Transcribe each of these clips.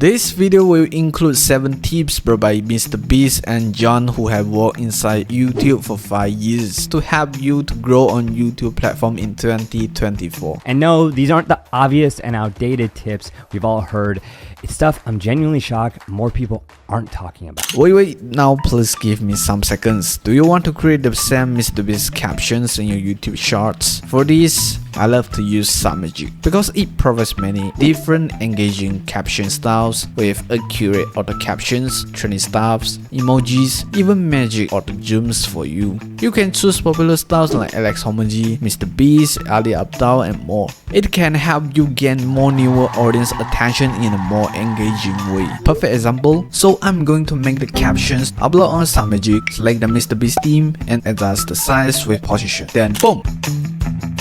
This video will include 7 tips brought by MrBeast and John, who have worked inside YouTube for 5 years to help you to grow on YouTube platform in 2024. And no, these aren't the obvious and outdated tips we've all heard. It's stuff I'm genuinely shocked more people aren't talking about. Wait, now please give me some seconds. Do you want to create the same MrBeast captions in your YouTube shorts? For this, I love to use Submagic because it provides many different engaging caption styles with accurate auto captions, trendy styles, emojis, even magic auto zooms for you. You can choose popular styles like Hormozi, MrBeast, Abdaal, and more. It can help you gain more newer audience attention in a more engaging way. Perfect example. So I'm going to make the captions, upload on Submagic, select the MrBeast theme, and adjust the size with position. Then boom!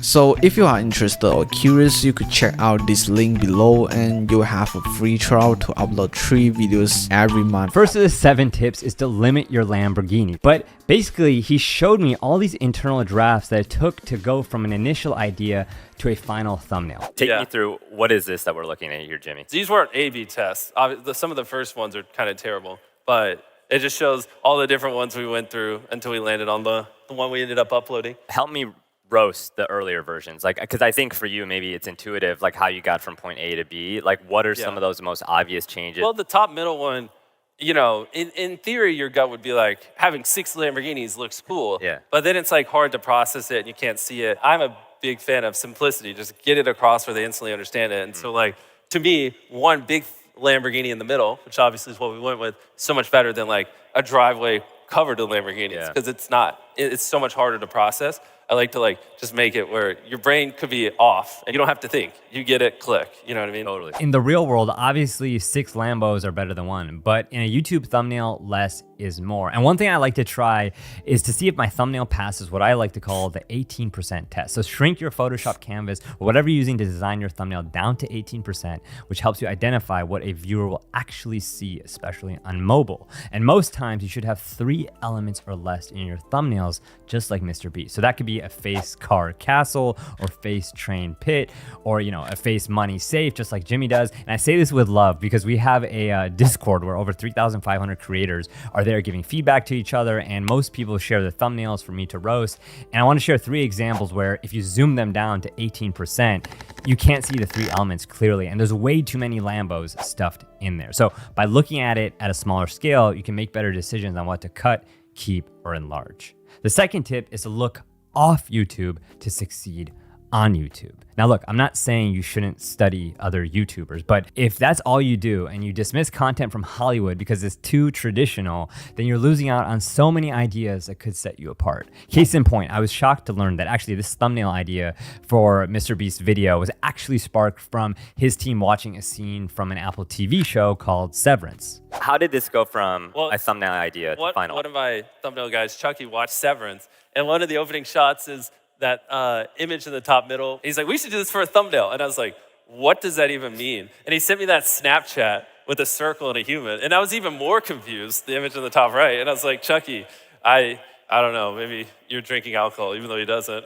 So if you are interested or curious, you could check out this link below and you'll have a free trial to upload 3 videos every month. First of the 7 tips is to limit your Lamborghini. But basically, he showed me all these internal drafts that it took to go from an initial idea to a final thumbnail. Take me through, what is this that we're looking at here, Jimmy? These weren't A/B tests. Some of the first ones are kind of terrible, but it just shows all the different ones we went through until we landed on the one we ended up uploading. Help me roast the earlier versions, like, because I think for you maybe it's intuitive, like how you got from point A to B. Like, what are some of those most obvious changes? Well, the top middle one, you know, in theory, your gut would be like, having 6 Lamborghinis looks cool. Yeah. But then it's like hard to process it and you can't see it. I'm a big fan of simplicity. Just get it across where they instantly understand it. And so, like, to me, one big Lamborghini in the middle, which obviously is what we went with, so much better than like a driveway covered in Lamborghinis, because it's so much harder to process. I like to just make it where your brain could be off and you don't have to think. You get it, click. You know what I mean? Totally. In the real world, obviously 6 Lambos are better than 1, but in a YouTube thumbnail, less is more. And one thing I like to try is to see if my thumbnail passes what I like to call the 18% test. So shrink your Photoshop canvas or whatever you're using to design your thumbnail down to 18%, which helps you identify what a viewer will actually see, especially on mobile. And most times you should have 3 elements or less in your thumbnails, just like MrBeast. So that could be a face car castle or face train pit, or a face money safe, just like Jimmy does. And I say this with love because we have a Discord where over 3,500 creators are there giving feedback to each other, and most people share the thumbnails for me to roast. And I want to share 3 examples where if you zoom them down to 18%, you can't see the 3 elements clearly, and there's way too many Lambos stuffed in there. So by looking at it at a smaller scale, you can make better decisions on what to cut, keep, or enlarge. The second tip is to look off YouTube to succeed on YouTube. Now look, I'm not saying you shouldn't study other YouTubers, but if that's all you do and you dismiss content from Hollywood because it's too traditional, then you're losing out on so many ideas that could set you apart. Case in point, I was shocked to learn that actually this thumbnail idea for MrBeast's video was actually sparked from his team watching a scene from an Apple TV show called Severance. How did this go from a thumbnail idea to final? One of my thumbnail guys, Chucky, watched Severance, and one of the opening shots is that image in the top middle. He's like, we should do this for a thumbnail. And I was like, what does that even mean? And he sent me that Snapchat with a circle and a human. And I was even more confused, the image in the top right. And I was like, Chucky, I don't know, maybe you're drinking alcohol, even though he doesn't.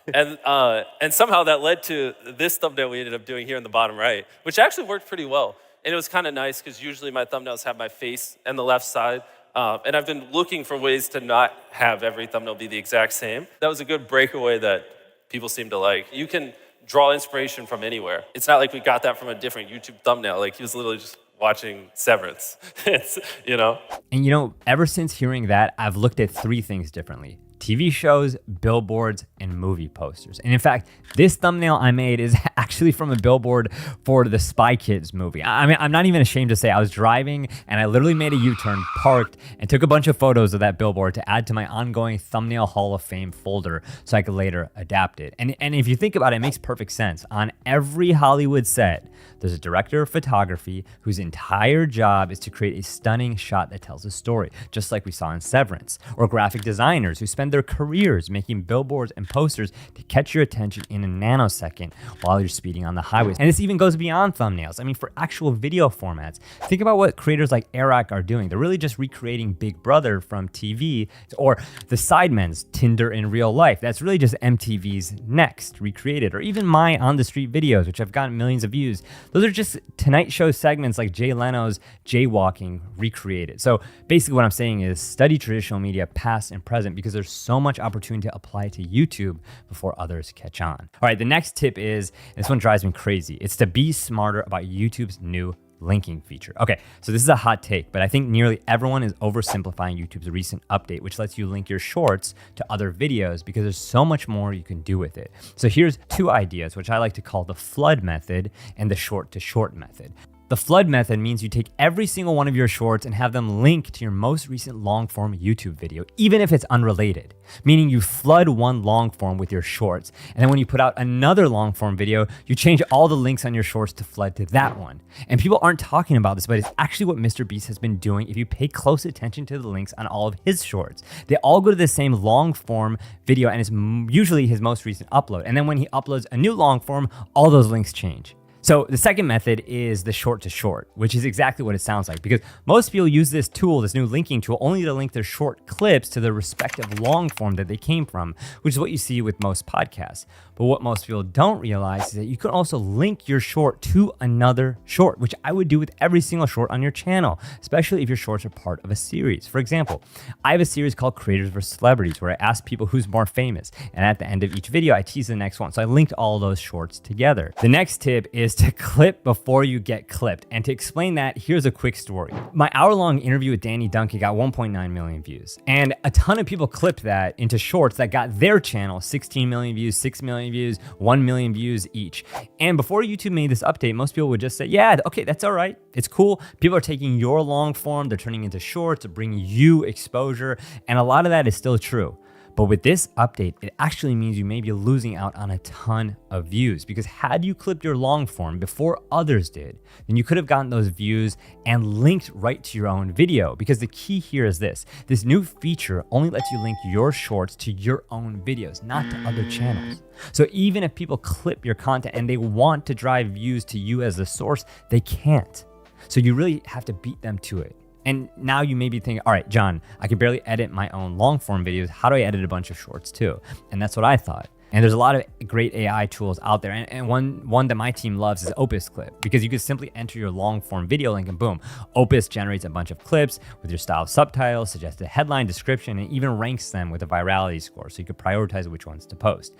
And somehow that led to this thumbnail we ended up doing here in the bottom right, which actually worked pretty well. And it was kind of nice because usually my thumbnails have my face and the left side. And I've been looking for ways to not have every thumbnail be the exact same. That was a good breakaway that people seem to like. You can draw inspiration from anywhere. It's not like we got that from a different YouTube thumbnail. Like, he was literally just watching Severance, And ever since hearing that, I've looked at 3 things differently: TV shows, billboards, and movie posters. And in fact, this thumbnail I made is actually from a billboard for the Spy Kids movie. I mean, I'm not even ashamed to say I was driving and I literally made a U-turn, parked, and took a bunch of photos of that billboard to add to my ongoing thumbnail Hall of Fame folder so I could later adapt it. And if you think about it, it makes perfect sense. On every Hollywood set, there's a director of photography whose entire job is to create a stunning shot that tells a story, just like we saw in Severance, or graphic designers who spend spend their careers making billboards and posters to catch your attention in a nanosecond while you're speeding on the highways. And this even goes beyond thumbnails. I mean, for actual video formats, think about what creators like Eric are doing. They're really just recreating Big Brother from TV, or the Sidemen's Tinder in real life. That's really just MTV's Next recreated, or even my On the Street videos, which have gotten millions of views. Those are just Tonight Show segments like Jay Leno's Jaywalking recreated. So basically what I'm saying is study traditional media past and present, because there's so much opportunity to apply to YouTube before others catch on. All right, the next tip is, and this one drives me crazy, it's to be smarter about YouTube's new linking feature. Okay, so this is a hot take, but I think nearly everyone is oversimplifying YouTube's recent update, which lets you link your shorts to other videos because there's so much more you can do with it. So here's two ideas, which I like to call the flood method and the short to short method. The flood method means you take every single one of your shorts and have them link to your most recent long form YouTube video, even if it's unrelated. Meaning you flood one long form with your shorts, and then when you put out another long form video, you change all the links on your shorts to flood to that one. And people aren't talking about this, but it's actually what MrBeast has been doing if you pay close attention to the links on all of his shorts. They all go to the same long form video, and it's usually his most recent upload. And then when he uploads a new long form, all those links change. So the second method is the short to short, which is exactly what it sounds like, because most people use this tool, this new linking tool, only to link their short clips to the respective long form that they came from, which is what you see with most podcasts. But what most people don't realize is that you can also link your short to another short, which I would do with every single short on your channel, especially if your shorts are part of a series. For example, I have a series called Creators vs. Celebrities, where I ask people who's more famous. And at the end of each video, I tease the next one. So I linked all those shorts together. The next tip is to clip before you get clipped. And to explain that, here's a quick story. My hour-long interview with Danny Duncan got 1.9 million views. And a ton of people clipped that into shorts that got their channel 16 million views, 6 million views, 1 million views each. And before YouTube made this update, most people would just say, yeah, okay, that's all right. It's cool. People are taking your long form, they're turning into shorts to bring you exposure. And a lot of that is still true. But with this update, it actually means you may be losing out on a ton of views, because had you clipped your long form before others did, then you could have gotten those views and linked right to your own video. Because the key here is this new feature only lets you link your shorts to your own videos, not to other channels. So even if people clip your content and they want to drive views to you as the source, they can't. So you really have to beat them to it. And now you may be thinking, all right, John, I can barely edit my own long form videos. How do I edit a bunch of shorts too? And that's what I thought. And there's a lot of great AI tools out there. And one that my team loves is Opus Clip, because you can simply enter your long form video link and boom, Opus generates a bunch of clips with your style subtitles, suggested headline, description, and even ranks them with a virality score. So you can prioritize which ones to post.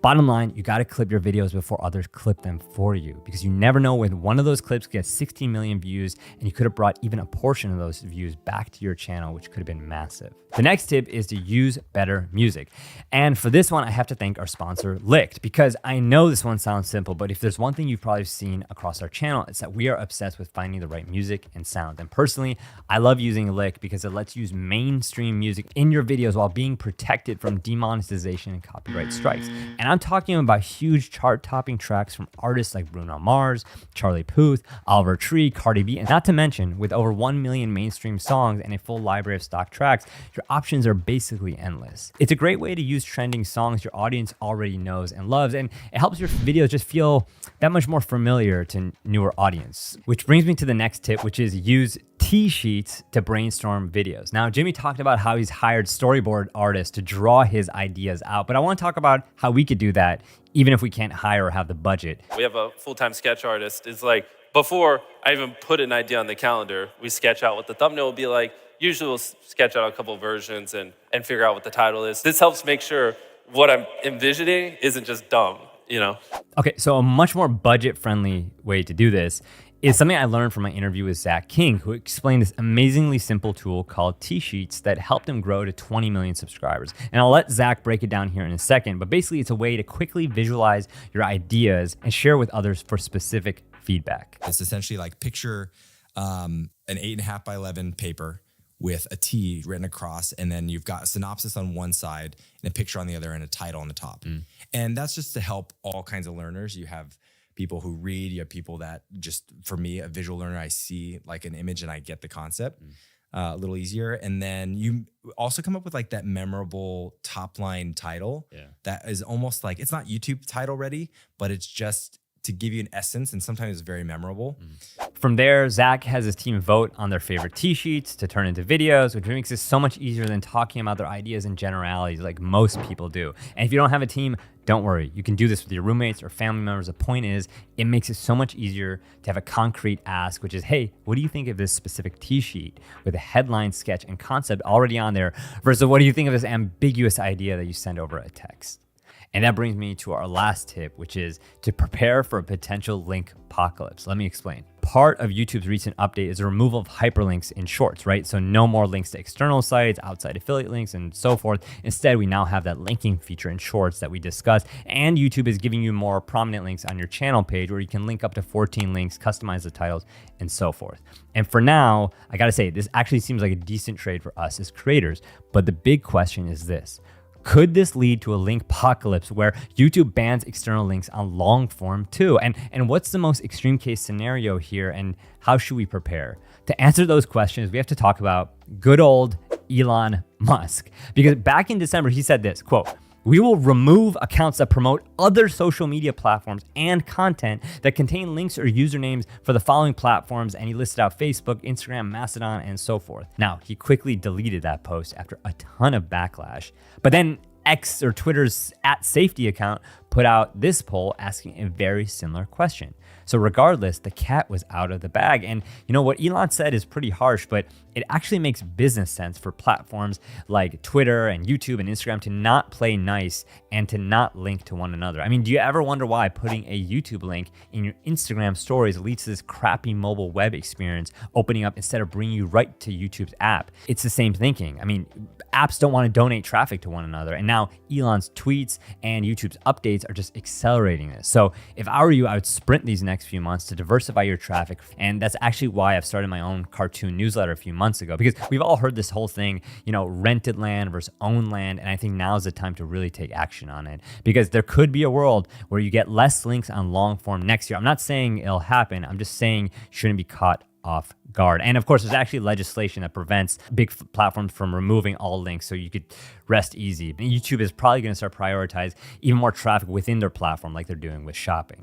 Bottom line, you got to clip your videos before others clip them for you, because you never know when one of those clips gets 16 million views, and you could have brought even a portion of those views back to your channel, which could have been massive. The next tip is to use better music. And for this one, I have to thank our sponsor, Licked, because I know this one sounds simple, but if there's one thing you've probably seen across our channel, it's that we are obsessed with finding the right music and sound. And personally, I love using Licked because it lets you use mainstream music in your videos while being protected from demonetization and copyright strikes. And I'm talking about huge chart-topping tracks from artists like Bruno Mars, Charlie Puth, Oliver Tree, Cardi B, and not to mention, with over 1 million mainstream songs and a full library of stock tracks, your options are basically endless. It's a great way to use trending songs your audience already knows and loves, and it helps your videos just feel that much more familiar to newer audience. Which brings me to the next tip, which is use T-sheets to brainstorm videos. Now, Jimmy talked about how he's hired storyboard artists to draw his ideas out, but I want to talk about how we could do that even if we can't hire or have the budget. We have a full-time sketch artist. It's like, before I even put an idea on the calendar, we sketch out what the thumbnail will be like. Usually we'll sketch out a couple versions and figure out what the title is. This helps make sure what I'm envisioning isn't just dumb, you know? Okay, so a much more budget-friendly way to do this is something I learned from my interview with Zach King, who explained this amazingly simple tool called T-Sheets that helped him grow to 20 million subscribers. And I'll let Zach break it down here in a second, but basically it's a way to quickly visualize your ideas and share with others for specific feedback. It's essentially like picture an 8.5 by 11 paper with a T written across, and then you've got a synopsis on one side and a picture on the other and a title on the top. And that's just to help all kinds of learners. You have people who read, you have people that just, for me, a visual learner, I see like an image and I get the concept. a little easier. And then you also come up with like that memorable top line title that is almost like, it's not YouTube title ready, but it's just to give you an essence, and sometimes it's very memorable. From there, Zach has his team vote on their favorite tee sheets to turn into videos, which makes it so much easier than talking about their ideas and generalities like most people do. And if you don't have a team, don't worry. You can do this with your roommates or family members. The point is, it makes it so much easier to have a concrete ask, which is, hey, what do you think of this specific tee sheet with a headline, sketch, and concept already on there versus what do you think of this ambiguous idea that you send over a text? And that brings me to our last tip, which is to prepare for a potential link apocalypse. Let me explain. Part of YouTube's recent update is the removal of hyperlinks in shorts, right? So no more links to external sites, outside affiliate links, and so forth. Instead, we now have that linking feature in shorts that we discussed. And YouTube is giving you more prominent links on your channel page where you can link up to 14 links, customize the titles, and so forth. And for now, I gotta say, this actually seems like a decent trade for us as creators. But the big question is this. Could this lead to a link apocalypse where YouTube bans external links on long form too? And what's the most extreme case scenario here, and how should we prepare? To answer those questions, we have to talk about good old Elon Musk. Because back in December, he said this, quote, "We will remove accounts that promote other social media platforms and content that contain links or usernames for the following platforms." And he listed out Facebook, Instagram, Mastodon, and so forth. Now, he quickly deleted that post after a ton of backlash. But then X, or Twitter's @safety account, put out this poll asking a very similar question. So regardless, the cat was out of the bag. And you know what Elon said is pretty harsh, but it actually makes business sense for platforms like Twitter and YouTube and Instagram to not play nice and to not link to one another. I mean, do you ever wonder why putting a YouTube link in your Instagram stories leads to this crappy mobile web experience opening up instead of bringing you right to YouTube's app? It's the same thinking. I mean, apps don't want to donate traffic to one another. And now Elon's tweets and YouTube's updates are just accelerating this. So if I were you, I would sprint these next few months to diversify your traffic. And that's actually why I've started my own cartoon newsletter a few months ago, because we've all heard this whole thing, you know, rented land versus owned land. And I think now is the time to really take action on it, because there could be a world where you get less links on long form next year. I'm not saying it'll happen. I'm just saying you shouldn't be caught off guard. And of course, there's actually legislation that prevents big platforms from removing all links, so you could rest easy. YouTube is probably going to start prioritize even more traffic within their platform like they're doing with shopping.